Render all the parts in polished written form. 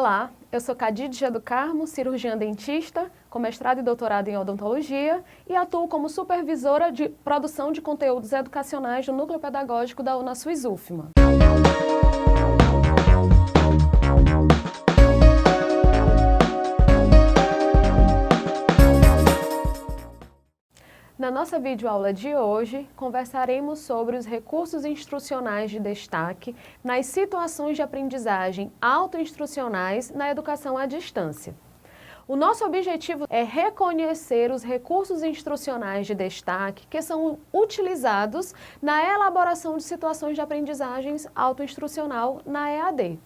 Olá, eu sou Cadídia do Carmo, cirurgiã dentista, com mestrado e doutorado em odontologia e atuo como supervisora de produção de conteúdos educacionais do Núcleo Pedagógico da UNASUS-UFMA. Na nossa videoaula de hoje, conversaremos sobre os recursos instrucionais de destaque nas situações de aprendizagem autoinstrucionais na educação à distância. O nosso objetivo é reconhecer os recursos instrucionais de destaque que são utilizados na elaboração de situações de aprendizagens autoinstrucional na EAD.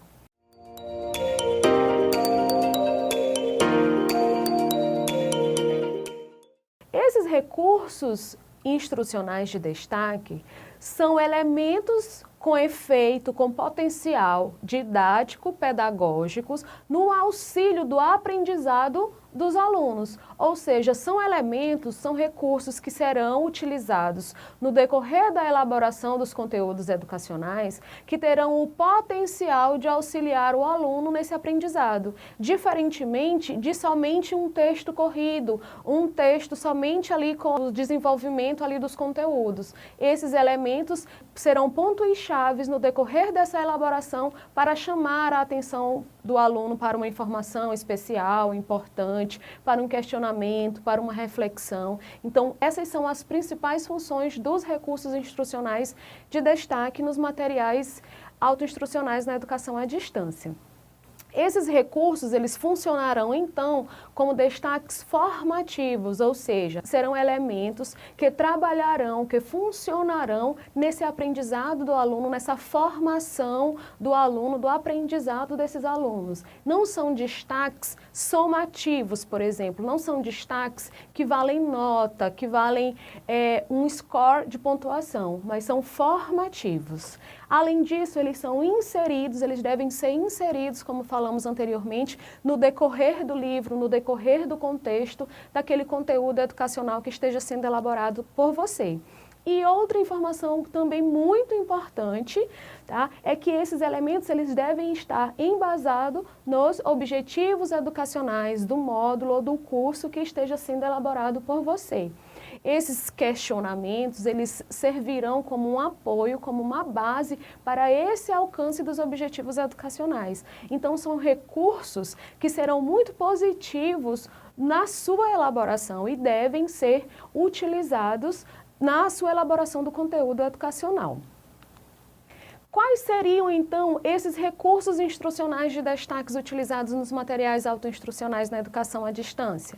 Esses recursos instrucionais de destaque são elementos com efeito, com potencial didático, pedagógicos, no auxílio do aprendizado dos alunos. Ou seja, são elementos, são recursos que serão utilizados no decorrer da elaboração dos conteúdos educacionais, que terão o potencial de auxiliar o aluno nesse aprendizado, diferentemente de somente um texto corrido, um texto somente ali com o desenvolvimento ali dos conteúdos. Esses elementos serão pontos chaves no decorrer dessa elaboração para chamar a atenção do aluno para uma informação especial, importante, para um questionamento, para uma reflexão. Então, essas são as principais funções dos recursos instrucionais de destaque nos materiais autoinstrucionais na educação à distância. Esses recursos, eles funcionarão, então, como destaques formativos, ou seja, serão elementos que trabalharão, que funcionarão nesse aprendizado do aluno, nessa formação do aluno, do aprendizado desses alunos. Não são destaques somativos, por exemplo, não são destaques que valem nota, que valem um score de pontuação, mas são formativos. Além disso, eles são inseridos, eles devem ser inseridos, como falamos anteriormente, no decorrer do livro, no decorrer do contexto daquele conteúdo educacional que esteja sendo elaborado por você. E outra informação também muito importante, tá, é que esses elementos eles devem estar embasados nos objetivos educacionais do módulo ou do curso que esteja sendo elaborado por você. Esses questionamentos, eles servirão como um apoio, como uma base para esse alcance dos objetivos educacionais. Então, são recursos que serão muito positivos na sua elaboração e devem ser utilizados na sua elaboração do conteúdo educacional. Quais seriam, então, esses recursos instrucionais de destaques utilizados nos materiais autoinstrucionais na educação à distância?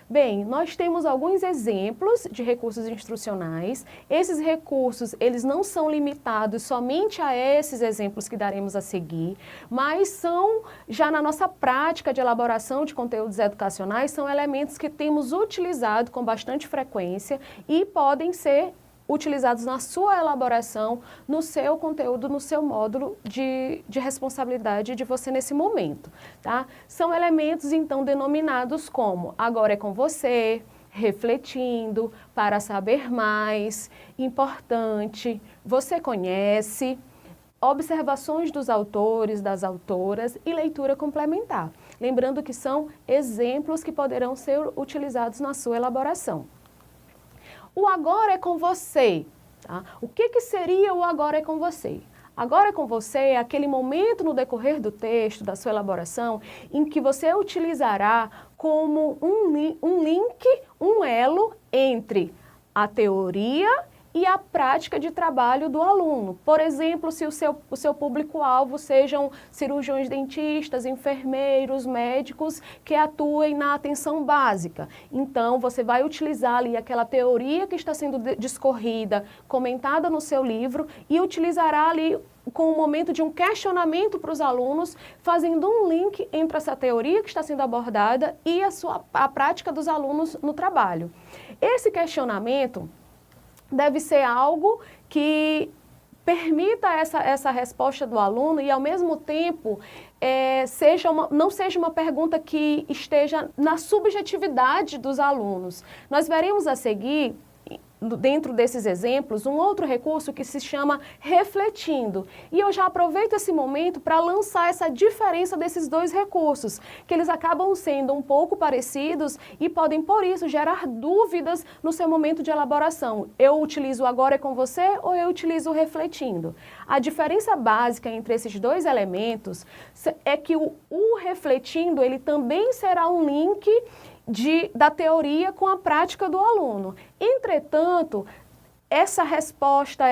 Bem, nós temos alguns exemplos de recursos instrucionais. Esses recursos, eles não são limitados somente a esses exemplos que daremos a seguir, mas são, já na nossa prática de elaboração de conteúdos educacionais, são elementos que temos utilizado com bastante frequência e podem ser utilizados na sua elaboração, no seu conteúdo, no seu módulo de responsabilidade de você nesse momento, tá? São elementos, então, denominados como agora é com você, refletindo, para saber mais, importante, você conhece, observações dos autores, das autoras e leitura complementar. Lembrando que são exemplos que poderão ser utilizados na sua elaboração. O agora é com você, tá? O que seria o agora é com você? Agora é com você é aquele momento no decorrer do texto, da sua elaboração, em que você utilizará como um link, um elo entre a teoria e a prática de trabalho do aluno. Por exemplo, se o seu público-alvo sejam cirurgiões dentistas, enfermeiros, médicos que atuem na atenção básica. Então, você vai utilizar ali aquela teoria que está sendo discorrida, comentada no seu livro e utilizará ali com o momento de um questionamento para os alunos, fazendo um link entre essa teoria que está sendo abordada e a prática dos alunos no trabalho. Esse questionamento deve ser algo que permita essa resposta do aluno e, ao mesmo tempo, não seja uma pergunta que esteja na subjetividade dos alunos. Nós veremos a seguir dentro desses exemplos, um outro recurso que se chama refletindo. E eu já aproveito esse momento para lançar essa diferença desses dois recursos, que eles acabam sendo um pouco parecidos e podem, por isso, gerar dúvidas no seu momento de elaboração. Eu utilizo agora é com você ou eu utilizo refletindo? A diferença básica entre esses dois elementos é que o refletindo, ele também será um link da teoria com a prática do aluno. Entretanto, essa resposta,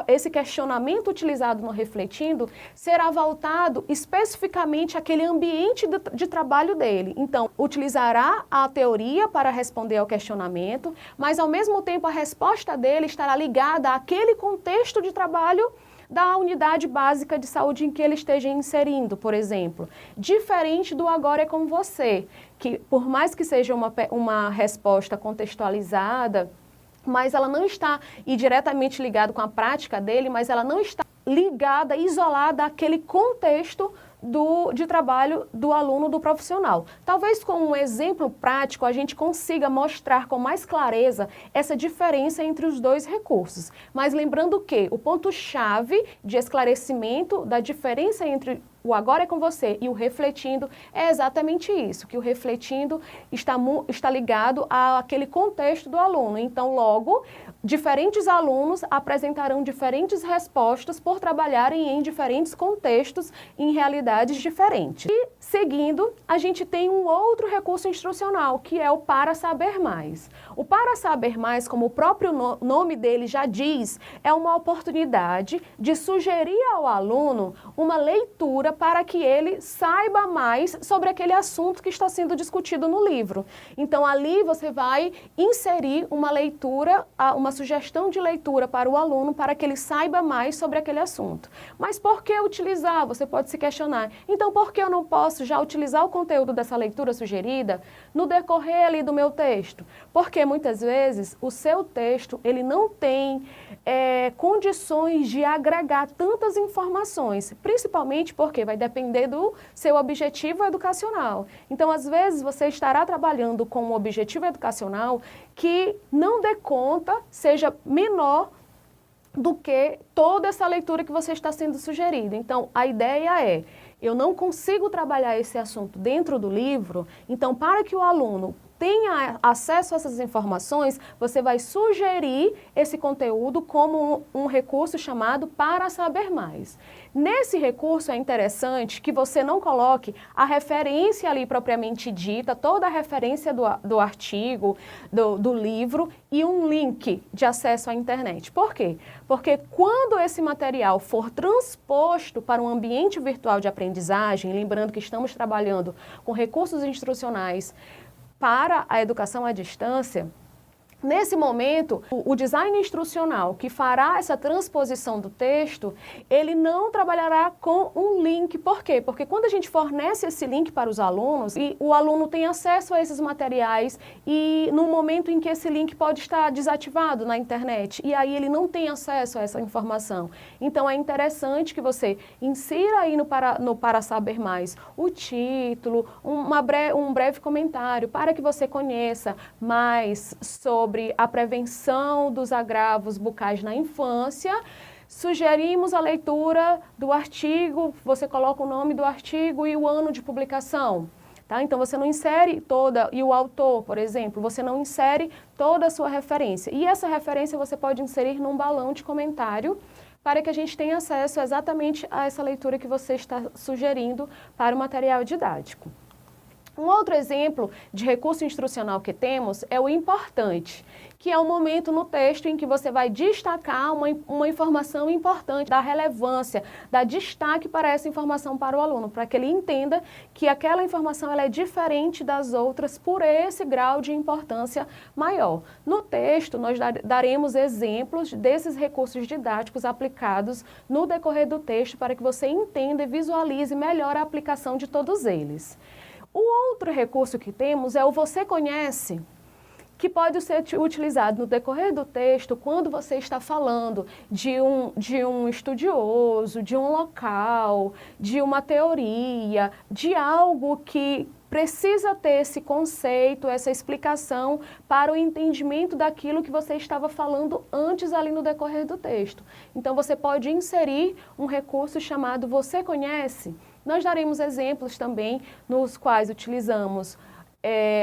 esse questionamento utilizado no refletindo será voltado especificamente àquele ambiente de trabalho dele. Então, utilizará a teoria para responder ao questionamento, mas ao mesmo tempo a resposta dele estará ligada àquele contexto de trabalho da unidade básica de saúde em que ele esteja inserindo, por exemplo. Diferente do agora é com você, que por mais que seja uma resposta contextualizada, mas ela não está diretamente ligada com a prática dele, mas ela não está ligada, isolada àquele contexto de trabalho do aluno, do profissional. Talvez com um exemplo prático a gente consiga mostrar com mais clareza essa diferença entre os dois recursos. Mas lembrando que o ponto-chave de esclarecimento da diferença entre o agora é com você e o refletindo é exatamente isso, que o refletindo está ligado àquele contexto do aluno. Então, logo, diferentes alunos apresentarão diferentes respostas por trabalharem em diferentes contextos, em realidades diferentes. E, seguindo, a gente tem um outro recurso instrucional, que é o Para Saber Mais. O Para Saber Mais, como o próprio nome dele já diz, é uma oportunidade de sugerir ao aluno uma leitura para que ele saiba mais sobre aquele assunto que está sendo discutido no livro. Então, ali você vai inserir uma leitura, uma sugestão de leitura para o aluno para que ele saiba mais sobre aquele assunto. Mas por que utilizar? Você pode se questionar. Então, por que eu não posso já utilizar o conteúdo dessa leitura sugerida no decorrer ali do meu texto? Porque muitas vezes o seu texto, ele não tem condições de agregar tantas informações, principalmente porque vai depender do seu objetivo educacional. Então, às vezes, você estará trabalhando com um objetivo educacional que não dê conta, seja menor do que toda essa leitura que você está sendo sugerida. Então, a ideia é, eu não consigo trabalhar esse assunto dentro do livro, então, para que o aluno tenha acesso a essas informações, você vai sugerir esse conteúdo como um recurso chamado Para Saber Mais. Nesse recurso é interessante que você não coloque a referência ali propriamente dita, toda a referência do artigo, do livro e um link de acesso à internet. Por quê? Porque quando esse material for transposto para um ambiente virtual de aprendizagem, lembrando que estamos trabalhando com recursos instrucionais para a educação à distância, nesse momento, o design instrucional que fará essa transposição do texto, ele não trabalhará com um link. Por quê? Porque quando a gente fornece esse link para os alunos, e o aluno tem acesso a esses materiais e no momento em que esse link pode estar desativado na internet, e aí ele não tem acesso a essa informação. Então, é interessante que você insira aí no Para Saber Mais o título, um breve comentário, para que você conheça mais sobre a prevenção dos agravos bucais na infância. Sugerimos a leitura do artigo, você coloca o nome do artigo e o ano de publicação. Tá? Então, você não insere e o autor, por exemplo, você não insere toda a sua referência. E essa referência você pode inserir num balão de comentário para que a gente tenha acesso exatamente a essa leitura que você está sugerindo para o material didático. Um outro exemplo de recurso instrucional que temos é o importante, que é o momento no texto em que você vai destacar uma informação importante, dar relevância, dar destaque para essa informação para o aluno, para que ele entenda que aquela informação ela é diferente das outras por esse grau de importância maior. No texto, nós daremos exemplos desses recursos didáticos aplicados no decorrer do texto para que você entenda e visualize melhor a aplicação de todos eles. O outro recurso que temos é o Você Conhece, que pode ser utilizado no decorrer do texto quando você está falando de um estudioso, de um local, de uma teoria, de algo que precisa ter esse conceito, essa explicação para o entendimento daquilo que você estava falando antes ali no decorrer do texto. Então você pode inserir um recurso chamado Você Conhece? Nós daremos exemplos também nos quais utilizamos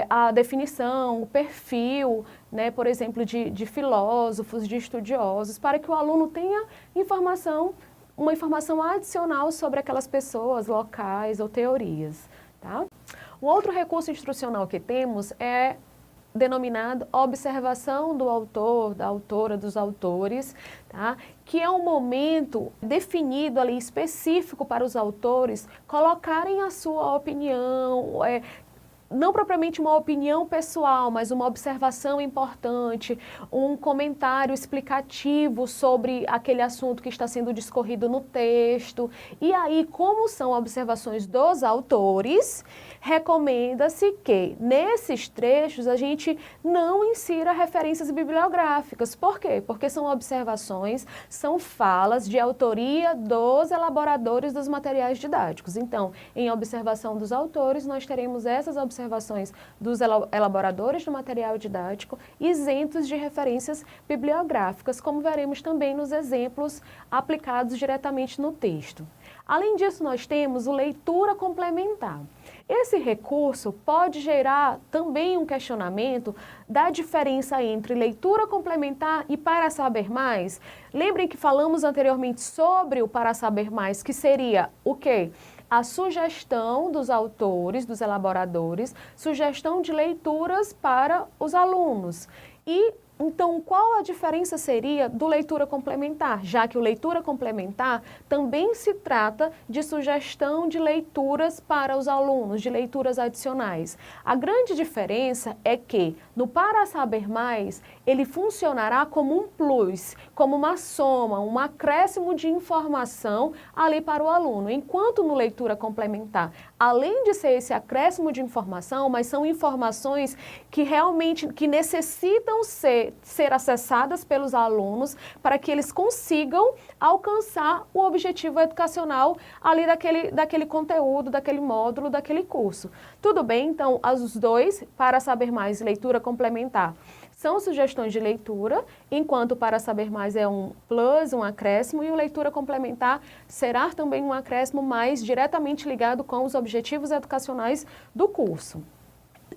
a definição, o perfil, né, por exemplo, de filósofos, de estudiosos, para que o aluno tenha uma informação adicional sobre aquelas pessoas, locais ou teorias. Tá? O outro recurso instrucional que temos é denominado observação do autor, da autora, dos autores, tá? Que é um momento definido ali, específico para os autores colocarem a sua opinião, não propriamente uma opinião pessoal, mas uma observação importante, um comentário explicativo sobre aquele assunto que está sendo discorrido no texto. E aí, como são observações dos autores, recomenda-se que nesses trechos a gente não insira referências bibliográficas. Por quê? Porque são observações, são falas de autoria dos elaboradores dos materiais didáticos. Então, em observação dos autores, nós teremos essas observações dos elaboradores do material didático isentos de referências bibliográficas, como veremos também nos exemplos aplicados diretamente no texto. Além disso, nós temos o leitura complementar. Esse recurso pode gerar também um questionamento da diferença entre leitura complementar e para saber mais. Lembrem que falamos anteriormente sobre o para saber mais, que seria o quê? A sugestão dos autores, dos elaboradores, sugestão de leituras para os alunos. E então, qual a diferença seria do leitura complementar? Já que o leitura complementar também se trata de sugestão de leituras para os alunos, de leituras adicionais. A grande diferença é que no Para Saber Mais, ele funcionará como um plus, como uma soma, um acréscimo de informação ali para o aluno. Enquanto no leitura complementar, além de ser esse acréscimo de informação, mas são informações que realmente necessitam ser acessadas pelos alunos para que eles consigam alcançar o objetivo educacional ali daquele conteúdo, daquele módulo, daquele curso. Tudo bem? Então, os dois, Para Saber Mais e leitura complementar, são sugestões de leitura, enquanto Para Saber Mais é um plus, um acréscimo, e o leitura complementar será também um acréscimo mais diretamente ligado com os objetivos educacionais do curso.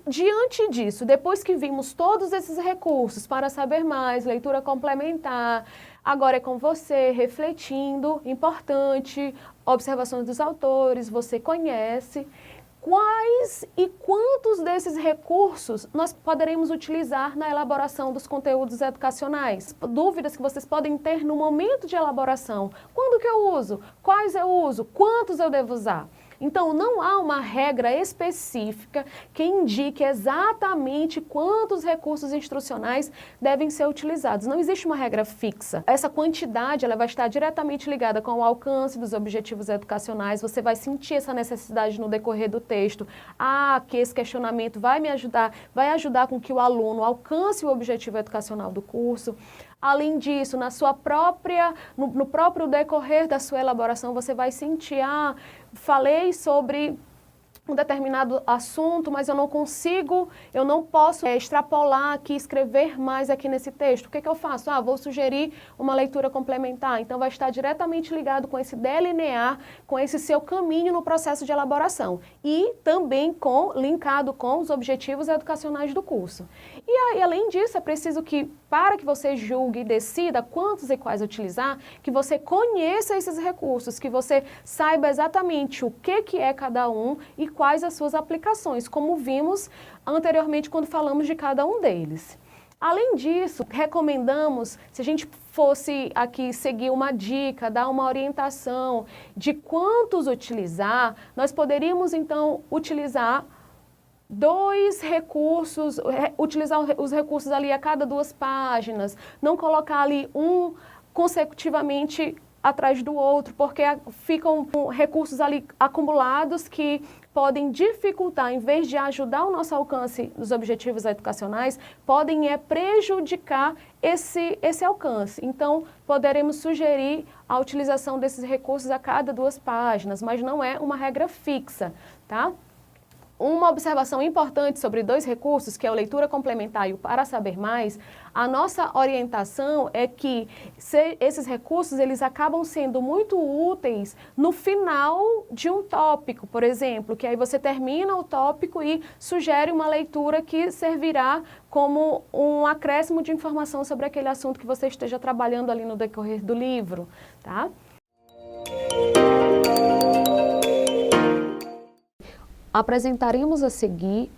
Diante disso, depois que vimos todos esses recursos, Para Saber Mais, leitura complementar, agora é com você, refletindo, importante, observações dos autores, Você Conhece. Quais e quantos desses recursos nós poderemos utilizar na elaboração dos conteúdos educacionais? Dúvidas que vocês podem ter no momento de elaboração. Quando que eu uso? Quais eu uso? Quantos eu devo usar? Então, não há uma regra específica que indique exatamente quantos recursos instrucionais devem ser utilizados. Não existe uma regra fixa. Essa quantidade ela vai estar diretamente ligada com o alcance dos objetivos educacionais. Você vai sentir essa necessidade no decorrer do texto. Que esse questionamento vai ajudar com que o aluno alcance o objetivo educacional do curso. Além disso, no próprio decorrer da sua elaboração, você vai sentir, falei sobre um determinado assunto, mas eu não posso extrapolar aqui, escrever mais aqui nesse texto. O que eu faço? Vou sugerir uma leitura complementar. Então, vai estar diretamente ligado com esse delinear, com esse seu caminho no processo de elaboração. E também linkado com os objetivos educacionais do curso. E aí, além disso, é preciso que, para que você julgue e decida quantos e quais utilizar, que você conheça esses recursos, que você saiba exatamente o que é cada um e quais as suas aplicações, como vimos anteriormente quando falamos de cada um deles. Além disso, recomendamos, se a gente fosse aqui seguir uma dica, dar uma orientação de quantos utilizar, nós poderíamos então utilizar 2 recursos, utilizar os recursos ali a cada 2 páginas, não colocar ali um consecutivamente atrás do outro, porque ficam recursos ali acumulados que podem dificultar, em vez de ajudar o nosso alcance dos objetivos educacionais, podem prejudicar esse alcance. Então, poderemos sugerir a utilização desses recursos a cada 2 páginas, mas não é uma regra fixa, tá? Uma observação importante sobre 2 recursos, que é o leitura complementar e o para saber mais, a nossa orientação é que esses recursos eles acabam sendo muito úteis no final de um tópico, por exemplo, que aí você termina o tópico e sugere uma leitura que servirá como um acréscimo de informação sobre aquele assunto que você esteja trabalhando ali no decorrer do livro, tá? Apresentaremos a seguir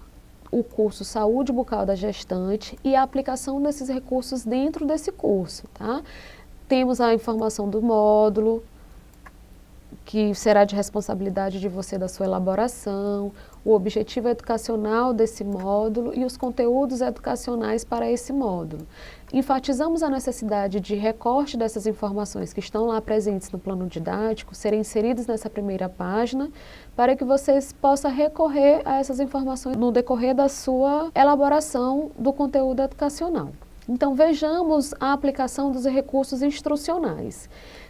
o curso Saúde Bucal da Gestante e a aplicação desses recursos dentro desse curso, tá? Temos a informação do módulo, que será de responsabilidade de você da sua elaboração, o objetivo educacional desse módulo e os conteúdos educacionais para esse módulo. Enfatizamos a necessidade de recorte dessas informações que estão lá presentes no plano didático, serem inseridas nessa primeira página, para que vocês possam recorrer a essas informações no decorrer da sua elaboração do conteúdo educacional. Então, vejamos a aplicação dos recursos instrucionais.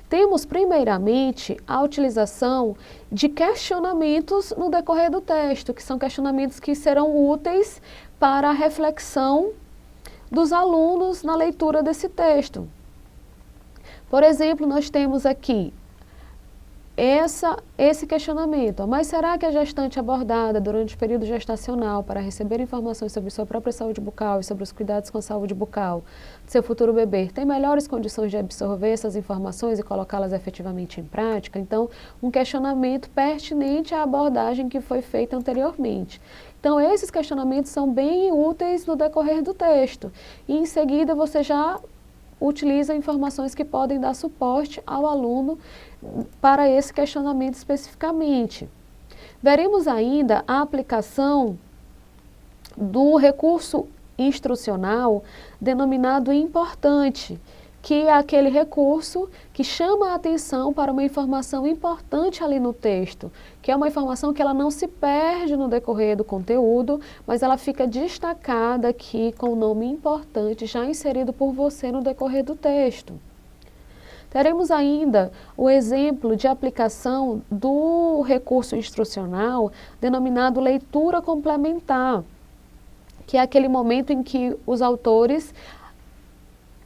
Temos, primeiramente, a utilização de questionamentos no decorrer do texto, que são questionamentos que serão úteis para a reflexão dos alunos na leitura desse texto. Por exemplo, nós temos aqui esse questionamento: mas será que a gestante abordada durante o período gestacional para receber informações sobre sua própria saúde bucal e sobre os cuidados com a saúde bucal de seu futuro bebê tem melhores condições de absorver essas informações e colocá-las efetivamente em prática? Então, um questionamento pertinente à abordagem que foi feita anteriormente. Então, esses questionamentos são bem úteis no decorrer do texto. E, em seguida, você já utiliza informações que podem dar suporte ao aluno para esse questionamento especificamente. Veremos ainda a aplicação do recurso instrucional denominado importante, que é aquele recurso que chama a atenção para uma informação importante ali no texto, que é uma informação que ela não se perde no decorrer do conteúdo, mas ela fica destacada aqui com o nome importante já inserido por você no decorrer do texto. Teremos ainda o exemplo de aplicação do recurso instrucional denominado leitura complementar, que é aquele momento em que os autores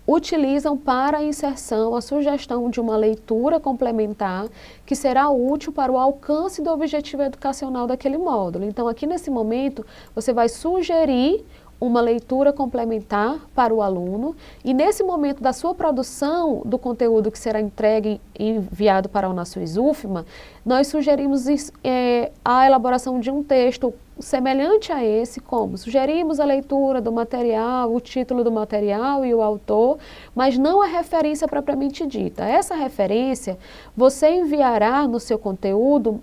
utilizam para a inserção a sugestão de uma leitura complementar que será útil para o alcance do objetivo educacional daquele módulo. Então, aqui nesse momento, você vai sugerir uma leitura complementar para o aluno e nesse momento da sua produção do conteúdo que será entregue e enviado para o nosso ISUFMA, nós sugerimos a elaboração de um texto semelhante a esse, como sugerimos a leitura do material, o título do material e o autor, mas não a referência propriamente dita. Essa referência você enviará no seu conteúdo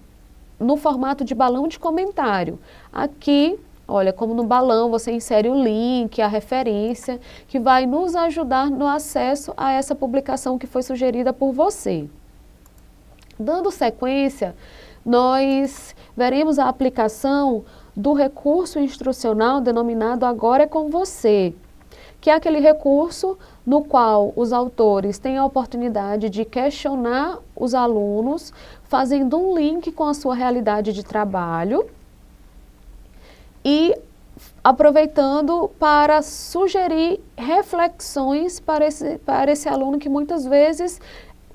no formato de balão de comentário. Aqui, olha, como no balão, você insere o link, a referência, que vai nos ajudar no acesso a essa publicação que foi sugerida por você. Dando sequência, nós veremos a aplicação do recurso instrucional denominado Agora é com você, que é aquele recurso no qual os autores têm a oportunidade de questionar os alunos, fazendo um link com a sua realidade de trabalho, e aproveitando para sugerir reflexões para esse aluno que muitas vezes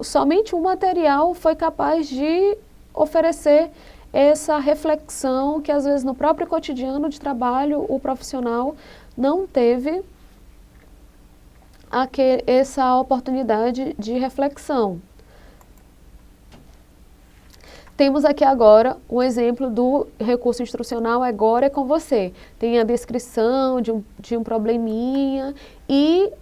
somente um material foi capaz de oferecer essa reflexão que às vezes no próprio cotidiano de trabalho o profissional não teve essa oportunidade de reflexão. Temos aqui agora um exemplo do recurso instrucional Agora é com você. Tem a descrição de um probleminha e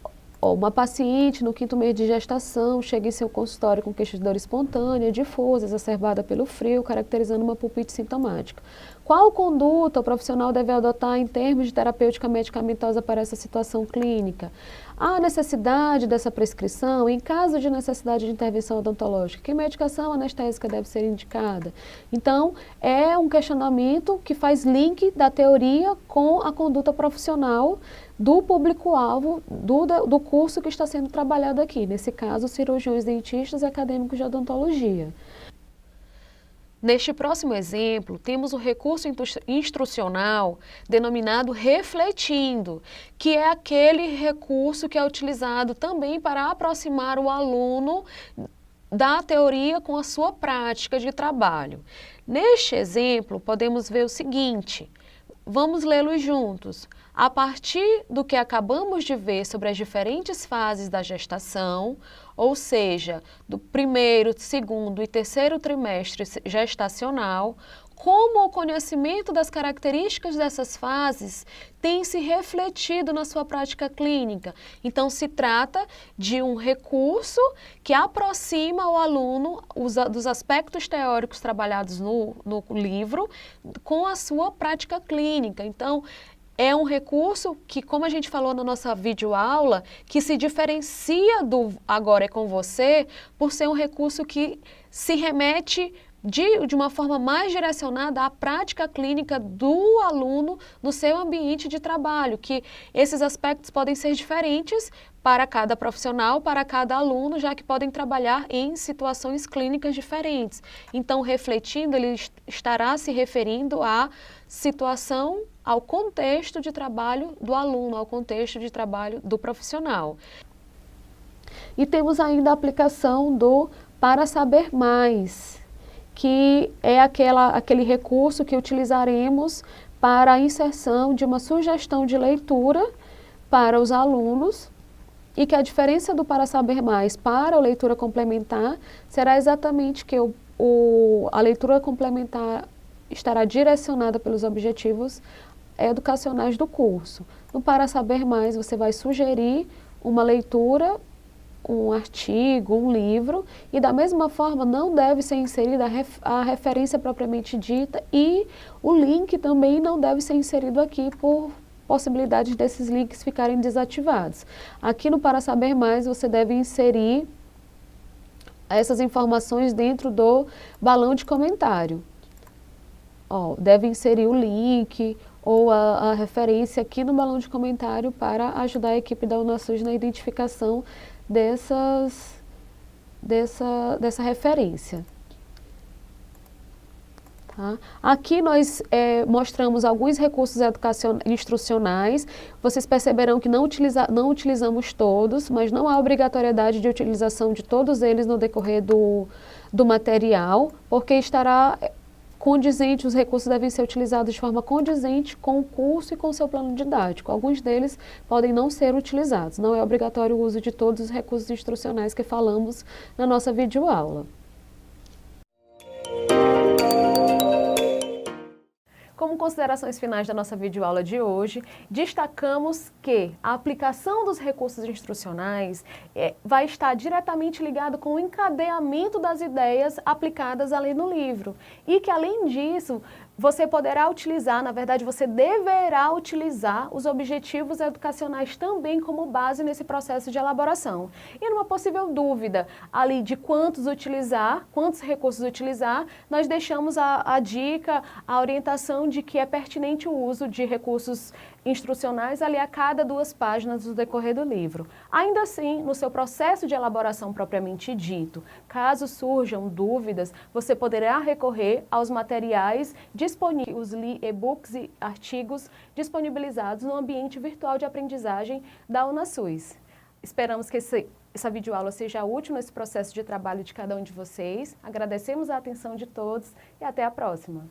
uma paciente no 5º mês de gestação chega em seu consultório com queixa de dor espontânea, difusa, exacerbada pelo frio, caracterizando uma pulpite sintomática. Qual conduta o profissional deve adotar em termos de terapêutica medicamentosa para essa situação clínica? Há necessidade dessa prescrição? Em caso de necessidade de intervenção odontológica, que medicação anestésica deve ser indicada? Então, é um questionamento que faz link da teoria com a conduta profissional do público-alvo do curso que está sendo trabalhado aqui, nesse caso, cirurgiões dentistas e acadêmicos de odontologia. Neste próximo exemplo, temos o recurso instrucional denominado refletindo, que é aquele recurso que é utilizado também para aproximar o aluno da teoria com a sua prática de trabalho. Neste exemplo, podemos ver o seguinte, vamos lê-lo juntos. A partir do que acabamos de ver sobre as diferentes fases da gestação, ou seja, do primeiro, segundo e terceiro trimestre gestacional, como o conhecimento das características dessas fases tem se refletido na sua prática clínica. Então, se trata de um recurso que aproxima o aluno dos aspectos teóricos trabalhados no livro com a sua prática clínica. Então, é um recurso que, como a gente falou na nossa videoaula, que se diferencia do Agora é com Você, por ser um recurso que se remete de uma forma mais direcionada à prática clínica do aluno no seu ambiente de trabalho, que esses aspectos podem ser diferentes para cada profissional, para cada aluno, já que podem trabalhar em situações clínicas diferentes. Então, refletindo, ele estará se referindo à situação, ao contexto de trabalho do aluno, ao contexto de trabalho do profissional. E temos ainda a aplicação do Para Saber Mais, que é aquele recurso que utilizaremos para a inserção de uma sugestão de leitura para os alunos e que a diferença do Para Saber Mais para a leitura complementar será exatamente que a leitura complementar estará direcionada pelos objetivos educacionais do curso. No Para Saber Mais, você vai sugerir uma leitura, um artigo, um livro, e da mesma forma não deve ser inserida a referência propriamente dita e o link também não deve ser inserido aqui por possibilidade desses links ficarem desativados. Aqui no Para Saber Mais você deve inserir essas informações dentro do balão de comentário. Deve inserir o link ou a referência aqui no balão de comentário para ajudar a equipe da UNASUS na identificação dessa referência. Tá? Aqui nós mostramos alguns recursos instrucionais. Vocês perceberão que não utilizamos todos, mas não há obrigatoriedade de utilização de todos eles no decorrer do material, porque estará condizente, os recursos devem ser utilizados de forma condizente com o curso e com o seu plano didático. Alguns deles podem não ser utilizados. Não é obrigatório o uso de todos os recursos instrucionais que falamos na nossa videoaula. Como considerações finais da nossa videoaula de hoje, destacamos que a aplicação dos recursos instrucionais vai estar diretamente ligado com o encadeamento das ideias aplicadas ali no livro. E que, além disso, você poderá utilizar, na verdade, você deverá utilizar os objetivos educacionais também como base nesse processo de elaboração. E numa possível dúvida ali de quantos recursos utilizar, nós deixamos a dica, a orientação de que é pertinente o uso de recursos instrucionais ali a cada 2 páginas do decorrer do livro. Ainda assim, no seu processo de elaboração propriamente dito, caso surjam dúvidas, você poderá recorrer aos materiais disponíveis, os e-books e artigos disponibilizados no ambiente virtual de aprendizagem da UNASUS. Esperamos que essa videoaula seja útil nesse processo de trabalho de cada um de vocês. Agradecemos a atenção de todos e até a próxima.